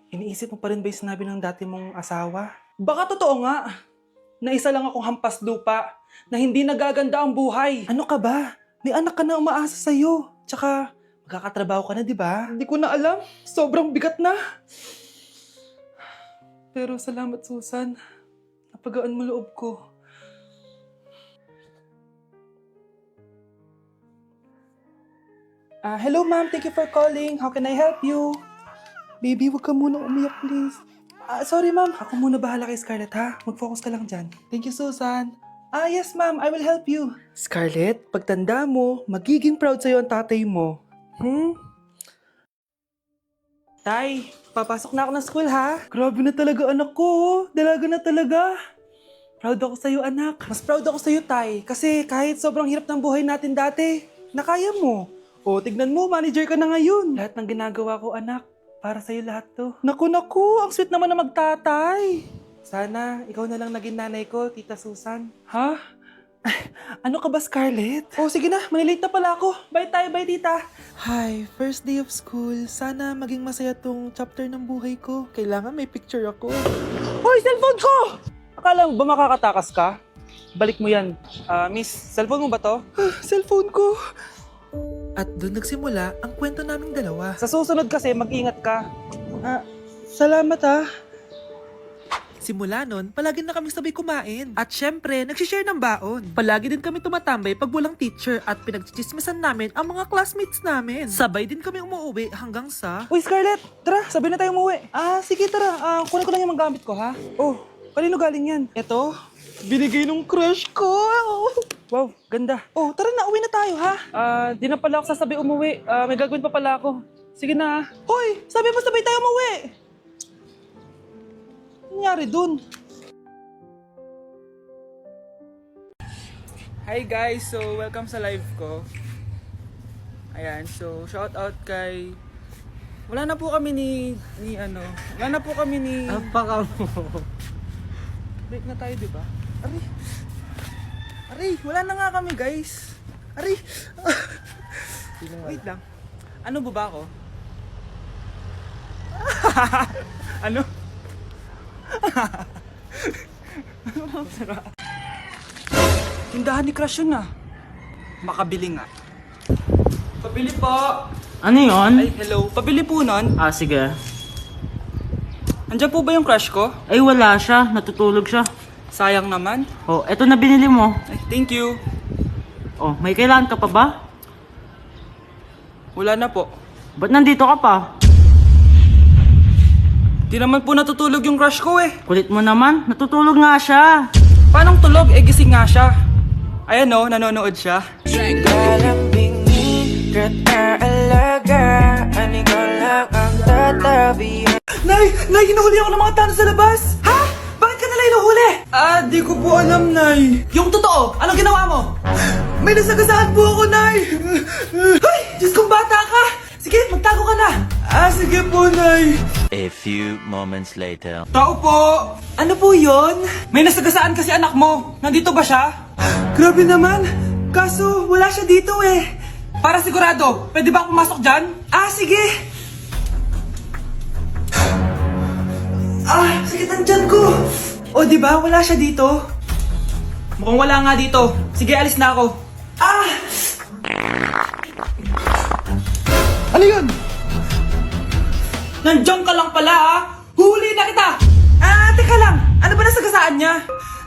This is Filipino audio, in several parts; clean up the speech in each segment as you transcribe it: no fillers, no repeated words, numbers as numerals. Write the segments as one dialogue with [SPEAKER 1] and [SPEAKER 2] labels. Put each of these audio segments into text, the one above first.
[SPEAKER 1] Iniisip mo pa rin ba yung sinabi ng dati mong asawa? Baka totoo nga, na isa lang akong hampas lupa, na hindi nagaganda ang buhay. Ano ka ba? May anak ka na umaasa sa'yo. Tsaka, magkakatrabaho ka na, di ba? Hindi ko na alam. Sobrang bigat na. Pero salamat, Susan. Napagaan mo loob ko. Hello, ma'am. Thank you for calling. How can I help you? Baby, wag ka muna umiyak, please. Sorry, ma'am. Ako muna bahala kay Scarlett, ha? Mag-focus ka lang dyan. Thank you, Susan. Yes, ma'am. I will help you. Scarlett, pagtanda mo, magiging proud sa'yo ang tatay mo. Tay, papasok na ako ng school, ha? Grabe na talaga, anak ko. Dalaga na talaga. Proud ako sa'yo, anak. Mas proud ako sa'yo, Tay. Kasi kahit sobrang hirap ng buhay natin dati, nakaya mo. O, tignan mo, manager ka na ngayon. Lahat ng ginagawa ko, anak, para sa'yo lahat to. Naku, ang sweet naman na magtatay. Sana, ikaw na lang naging nanay ko, Tita Susan. Ha? Ano ka ba, Scarlett? Oh, sige na, malilate na pala ako. Bye tayo, bye, Tita. Hi, first day of school. Sana maging masaya tong chapter ng buhay ko. Kailangan may picture ako. Hoy, cellphone ko! Akala mo ba makakatakas ka? Balik mo yan. Miss, cellphone mo ba to? Cellphone ko. At doon nagsimula ang kwento naming dalawa. Sa susunod kasi, mag-ingat ka. Salamat ha. Simula nun, palagi na kami sabay kumain. At syempre, nagsishare ng baon. Palagi din kami tumatambay pag walang teacher at pinagchichismisan namin ang mga classmates namin. Sabay din kami umuwi hanggang sa... Uy, Scarlett! Tara, sabay na tayo umuwi. Sige, tara. Kunin ko lang yung mga gamit ko, ha? Oh, kanino galing yan? Eto, binigay nung crush ko. Wow, ganda. Oh, tara na, uwi na tayo, ha? Di na pala ako sasabay umuwi. May gagawin pa pala ako. Sige na. Hoy, sabi mo sabay tayo umuwi. Ano nangyari dun? Hi guys, so welcome sa live ko. Ayan, so shout out kay... Wala na po kami wala na po kami ni...
[SPEAKER 2] Apaka mo.
[SPEAKER 1] Break na tayo, di ba? Aray, wala na nga kami, guys. Aray. Wait lang. Ano ba ako? Ano? Tindahan ni Crush yun, Makabili nga. Pabili po.
[SPEAKER 2] Ano yun?
[SPEAKER 1] Ay, hello. Pabili po nun.
[SPEAKER 2] Sige.
[SPEAKER 1] Andiyan po ba yung crush ko?
[SPEAKER 2] Ay, wala siya. Natutulog siya.
[SPEAKER 1] Sayang naman.
[SPEAKER 2] Oh, eto na binili mo.
[SPEAKER 1] Ay, thank you.
[SPEAKER 2] Oh, may kailangan ka pa ba?
[SPEAKER 1] Wala na po.
[SPEAKER 2] Ba't nandito ka pa?
[SPEAKER 1] Di naman po natutulog yung crush ko eh.
[SPEAKER 2] Kulit mo naman. Natutulog nga siya.
[SPEAKER 1] Paanong tulog? Gising nga siya. Ayan nanonood siya. Nay, hinuhuli ako ng mga tano sa labas. Ha? Bakit ka nila hinuhuli? Di ko po alam, Nay. Yung totoo, anong ginawa mo? May nasagasaan po ako, Nay. Ay, Diyos kong bata ka. Sige, magtago ka na. Sige po, Nay.
[SPEAKER 3] A few moments later.
[SPEAKER 1] Tao po! Ano po yon? May nasagasaan kasi anak mo. Nandito ba siya? Grabe naman. Kaso, wala siya dito eh. Para sigurado, pwede ba ako pumasok dyan? Sige. Sakit ang tiyan ko. O, diba? Wala siya dito. Mukhang wala nga dito. Sige, alis na ako. Ano yun? Nandiyan ka lang pala, Huli na kita! Teka lang. Ano ba nasagasaan niya?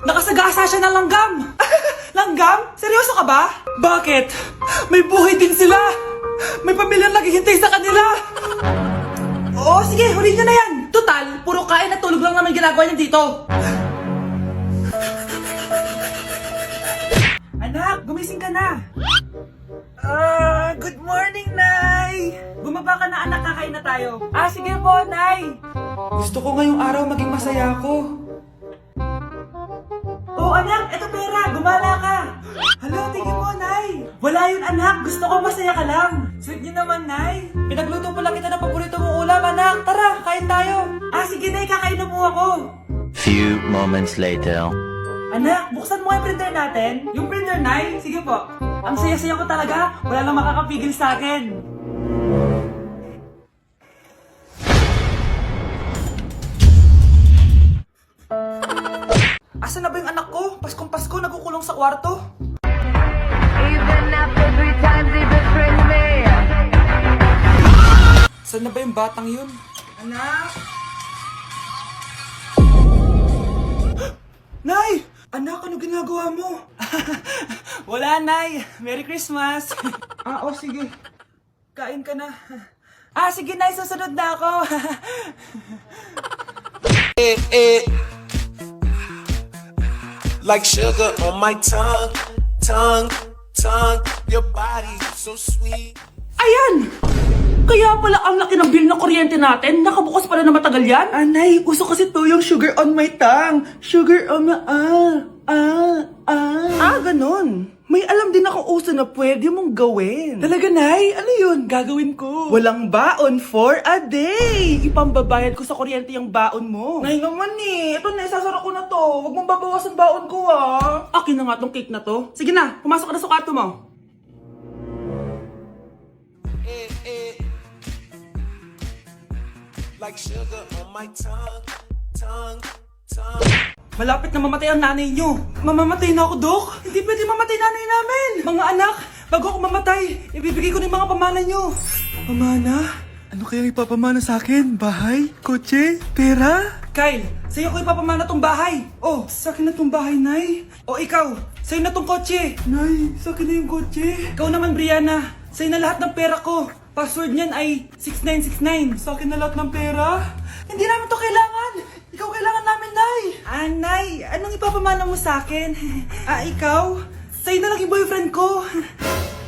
[SPEAKER 1] Nakasagasa siya ng langgam. Langgam? Seryoso ka ba? Bakit? May buhay din sila. May pamilyang naghihintay sa kanila. Oo, sige, huli niyo na yan. Total, puro kain at tulog lang naman ginagawa niya dito. Anak, gumising ka na. Good morning, Nay. Bumaba ka na, anak, kakain na tayo. Sige po, Nay. Gusto ko ngayong araw maging masaya ako. Oh, anak, eto pera. Gumala ka. Hala, tingin mo, Nay. Wala yun, anak. Gusto ko masaya ka lang. Sweet niyo naman, Nay. Pinagluto pala kita ng paborito mong ulam, anak. Tara, kain tayo. Sige, Nay, kakain na po ako.
[SPEAKER 3] Few moments later.
[SPEAKER 1] Anak, buksan mo yung printer natin. Yung printer, Nay? Sige po. Ang saya-saya ko talaga. Wala lang makakapigil sa akin. Asan na ba yung anak ko? Paskong Pasko, nagkukulong sa kwarto.
[SPEAKER 4] Even after 3 times he betrayed me.
[SPEAKER 1] Saan na ba yung batang yun? Anak! Nay! Anak, ano ginagawa mo? Wala, Nay. Merry Christmas. Sige. Kain ka na. Sige, Nay. Susunod na ako.
[SPEAKER 5] Like sugar on my tongue, tongue, tongue. Your body so sweet.
[SPEAKER 2] Ayan! Kaya pala ang laki ng bill ng kuryente natin. Nakabukas pala na matagal yan.
[SPEAKER 1] Nay, uso kasi to yung sugar on my tongue. Sugar on my... Ganon. May alam din ako uso na pwede mong gawin. Talaga, Nay? Ano yun? Gagawin ko. Walang baon for a day. Ipambabayad ko sa kuryente yung baon mo. Nay naman Ito na, isasara ko na to. Huwag mong babawasan baon ko,
[SPEAKER 2] Akin na nga tong cake na to.
[SPEAKER 1] Sige na, pumasok ka na sa kwarto mo.
[SPEAKER 5] Like sugar on my tongue, tongue, tongue.
[SPEAKER 1] Malapit na mamatay ang nanay nyo. Mamamatay na ako, Dok. Hindi pwede mamatay nanay namin. Mga anak, bago ako mamatay, ibibigay ko na yung mga pamana nyo. Pamana? Ano kaya ipapamana sa akin? Bahay? Kotse? Pera? Kyle, sa'yo ko ipapamana tong bahay. Oh, sa akin na tong bahay, Nay. O ikaw, sa'yo na tong kotse. Nay, sa akin na yung kotse. Ikaw naman, Brianna, sa'yo na lahat ng pera ko. Password niyan ay 6969. Sa akin na lahat ng pera. Hindi namin to kailangan. Ikaw kailangan namin, Nay. Nay, anong ipapamana mo sa akin? Ikaw? Sa'yo na lang yung boyfriend ko.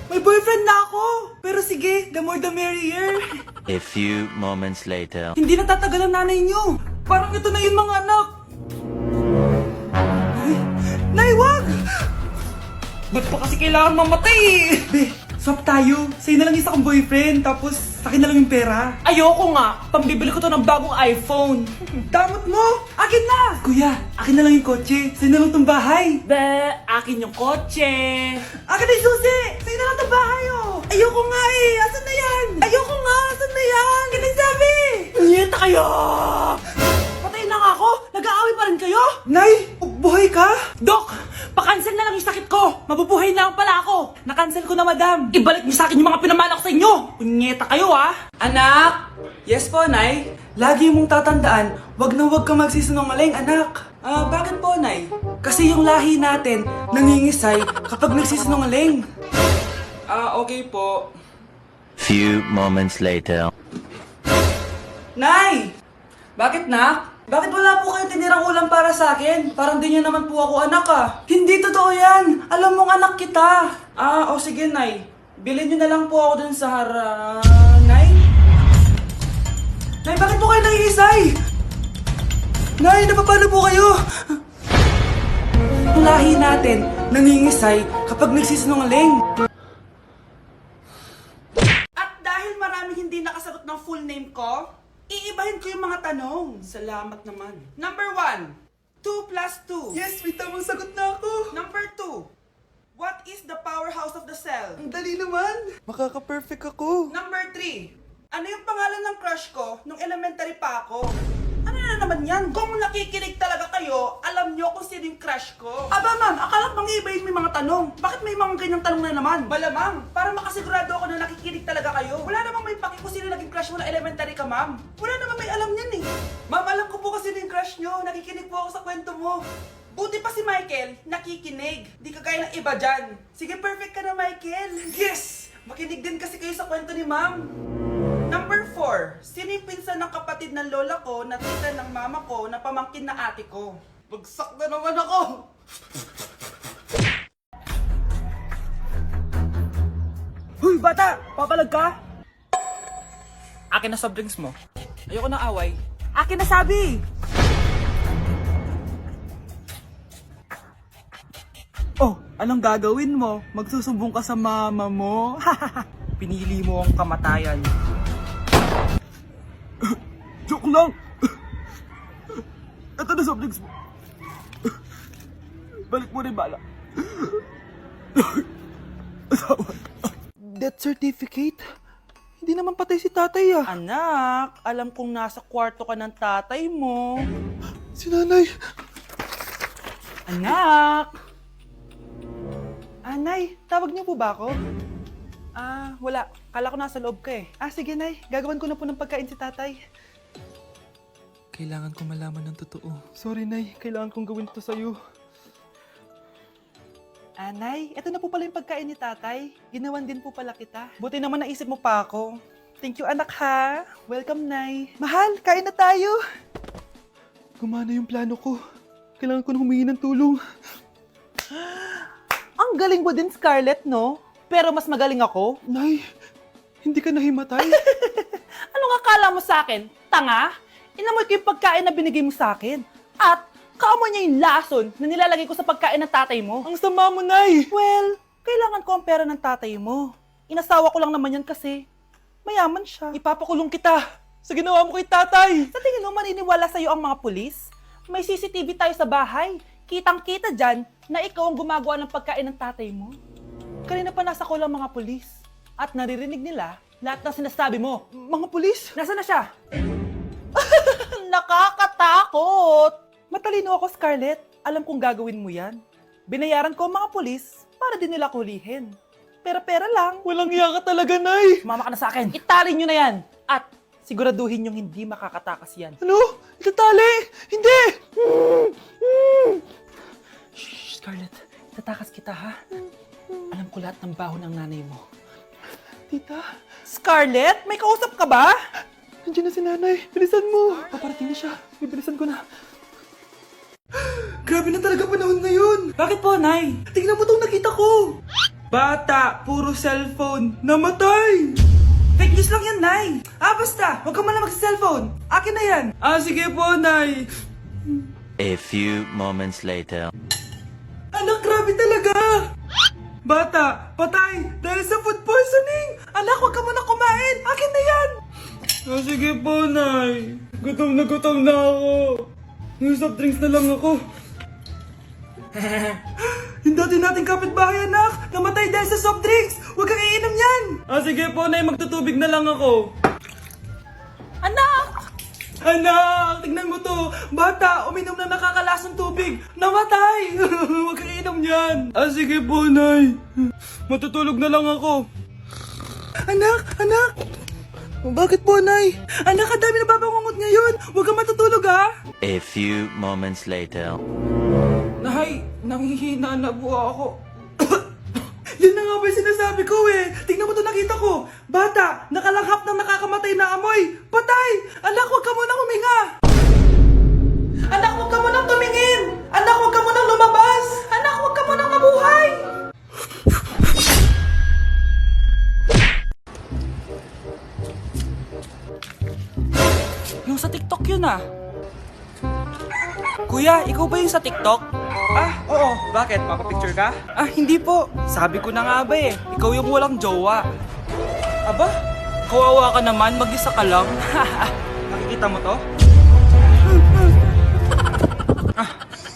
[SPEAKER 1] May boyfriend na ako. Pero sige, the more the merrier.
[SPEAKER 3] A few moments later.
[SPEAKER 1] Hindi natatagal ang nanay niyo. Parang ito na yung mga anak. Nay, wag! Ba't pa kasi kailangan mamatay? Be, swap tayo. Sa'yo na lang isa kong boyfriend, tapos sa akin na lang yung pera.
[SPEAKER 2] Ayoko nga. Pambibili ko to ng bagong iPhone.
[SPEAKER 1] Damot mo! Akin na! Kuya, akin na lang yung kotse. Sa'yo na lang tong bahay.
[SPEAKER 2] Be, akin yung kotse.
[SPEAKER 1] Akin na yung susi! Sa'yo na lang tong bahay, oh! Ayoko nga eh! Asan na yan? Ayoko nga! Asan na yan? Akin na yung sabi!
[SPEAKER 2] Punyeta kayo! Patay na nga ako. Nag-aaway pa rin kayo?
[SPEAKER 1] Nay, buhay ka?
[SPEAKER 2] Dok, pakancel na lang yung sakit ko. Mabubuhay na lang pala ako.
[SPEAKER 1] Nakancel ko na, madam.
[SPEAKER 2] Ibalik niyo sa akin yung mga pinamala ko sa inyo. Punyeta kayo
[SPEAKER 1] Anak! Yes po, Nay. Lagi mong tatandaan, wag na wag ka magsisinungaling, anak. Bakit po, Nay? Kasi yung lahi natin nangingisay kapag nagsisinungaling. Okay po.
[SPEAKER 3] Few moments later.
[SPEAKER 1] Nay! Bakit, nak? Bakit wala po kayo tinirang ulam para sa akin? Parang di niyo naman po ako anak, Hindi totoo yan! Alam mong anak kita! Sige, Nay. Bilhin niyo na lang po ako dun sa Nay? Nay, bakit po kayo nangingisay? Nay, napapalo po kayo? Ang lahi natin nangingisay kapag nagsisinungaling. At dahil maraming hindi nakasagot ng full name ko, iibahin ko yung mga tanong. Salamat naman. Number 1, 2 plus 2. Yes, may tamang sagot na ako. Number 2, what is the powerhouse of the cell? Ang dali naman. Makaka-perfect ako. Number 3, ano yung pangalan ng crush ko nung elementary pa ako? Ano na naman yan? Kung nakikinig talaga kayo, alam nyo kung sino yung crush ko. Aba ma'am, akala bang iibahin may mga tanong? Bakit may mga ganyang tanong na naman? Malamang, para makasigurado ako na nakikinig talaga kayo. Wala namang may paki kung sino naging crush mo na elementary ka, ma'am. Wala namang may alam yan eh. Ma'am, alam ko po kasi sino yung crush nyo. Nakikinig po ako sa kwento mo. Buti pa si Michael, nakikinig. Di kagaya ng iba dyan. Sige, perfect ka na, Michael. Yes! Makinig din kasi kayo sa kwento ni ma'am. Number 4, sino yung pinsan ng kapatid ng lola ko na tita ng mama ko na pamangkin na ate ko? Bagsak na naman ako! Huy, bata! Papalag ka? Akin na soft drinks mo. Ayoko ng away. Akin na sabi! Oh, anong gagawin mo? Magsusumbong ka sa mama mo? Pinili mo ang kamatayan. Joke lang! Ito na soft drinks mo. Balik mo rin bala. Death certificate? Hindi naman patay si tatay Anak, alam kong nasa kwarto ka ng tatay mo. Si nanay. Anak! Nay, tawag niyo po ba ako? Wala. Kala ko nasa loob ka eh. Sige, Nay. Gagawan ko na po ng pagkain si tatay. Kailangan ko malaman ng totoo. Sorry, Nay. Kailangan kong gawin ito sa'yo. Nay, eto na po pala yung pagkain ni tatay. Ginawan din po pala kita. Buti naman naisip mo pa ako. Thank you, anak, ha. Welcome, Nay. Mahal, kain na tayo. Gumana yung plano ko. Kailangan ko na humingi ng tulong. Ang galing mo din, Scarlett, no? Pero mas magaling ako. Nay, hindi ka nahimatay.
[SPEAKER 2] Anong akala mo sa akin? Tanga? Inamoy ko yung pagkain na binigay mo sa akin. At kaamoy niya yung lason na nilalagay ko sa pagkain ng tatay mo.
[SPEAKER 1] Ang sama mo, Nay.
[SPEAKER 2] Well, kailangan ko ang pera ng tatay mo. Inasawa ko lang naman yan kasi mayaman siya.
[SPEAKER 1] Ipapakulong kita sa ginawa mo kay tatay.
[SPEAKER 2] Sa tingin mo maniniwala sa'yo ang mga pulis? May CCTV tayo sa bahay. Kitang-kita dyan na ikaw ang gumagawa ng pagkain ng tatay mo. Kanina pa nasa kulang mga pulis. At naririnig nila lahat ng sinasabi mo.
[SPEAKER 1] Mga pulis?
[SPEAKER 2] Nasaan na siya? Nakakatakot!
[SPEAKER 1] Matalino ako, Scarlett. Alam kong gagawin mo yan. Binayaran ko ang mga pulis para din nila kulihin. Pera-pera lang. Walang iya ka talaga, Nay.
[SPEAKER 2] Sumama ka na sa akin. Itali nyo na yan. At siguraduhin yung hindi makakatakas yan.
[SPEAKER 1] Ano? Itatali? Hindi! Shh, Scarlett. Itatakas kita, ha? Alam ko lahat ng baho ng nanay mo. Tita?
[SPEAKER 2] Scarlett, may kausap ka ba?
[SPEAKER 1] Nandiyan na si nanay. Bilisan mo. Paparating na siya. Bibilisan ko na. Grabe na talaga panahon ngayon. Bakit po, Nay? Tingnan mo itong nakita ko. Bata, puro cellphone. Namatay! Fake news lang yan, Nay. Basta. Huwag ka man lang mag-cellphone. Akin na yan. Sige po, Nay.
[SPEAKER 3] A few moments later.
[SPEAKER 1] Anak, grabe talaga. Bata, patay. Dahil sa food poisoning. Anak, huwag ka muna kumain. Akin na yan. Sige po, Nay. Gutom na ako. Yung soft drinks na lang ako. Yung dati nating kapitbahay, anak. Namatay dahil sa soft drinks. Huwag kang iinom yan. Sige po, Nay. Magtutubig na lang ako.
[SPEAKER 2] Anak!
[SPEAKER 1] Anak, tignan mo to. Bata, uminom na nakakalasang tubig. Namatay. Huwag kang iinom yan. Sige po, Nay. Matutulog na lang ako. Anak. Bakit po, Nay? Anak, ang dami na babangungot ngayon. Huwag kang matutulog, ha?
[SPEAKER 3] A few moments later.
[SPEAKER 1] Nay, nanghihina na po ako. Yan na nga ba yung sinasabi ko eh. Tingnan mo to nakita ko. Bata, nakalanghap ng nakakamatay na amoy. Patay! Anak, huwag ka munang huminga. Anak, huwag ka munang tumingin. Anak, huwag ka munang lumabas. Anak, huwag ka munang mabuhay.
[SPEAKER 2] Yung sa TikTok yun ah. Kuya, ikaw ba yung sa TikTok?
[SPEAKER 1] Oo. Bakit? Papapicture ka? Hindi po. Sabi ko na nga ba eh. Ikaw yung walang jowa. Aba?
[SPEAKER 2] Kawawa ka naman, mag-isa ka lang.
[SPEAKER 1] Nakikita mo to?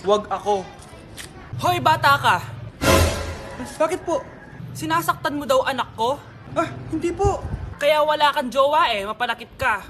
[SPEAKER 1] Wag ako.
[SPEAKER 2] Hoy, bata ka!
[SPEAKER 1] Bakit po?
[SPEAKER 2] Sinasaktan mo daw anak ko?
[SPEAKER 1] Hindi po.
[SPEAKER 2] Kaya wala kang jowa eh, mapanakit ka.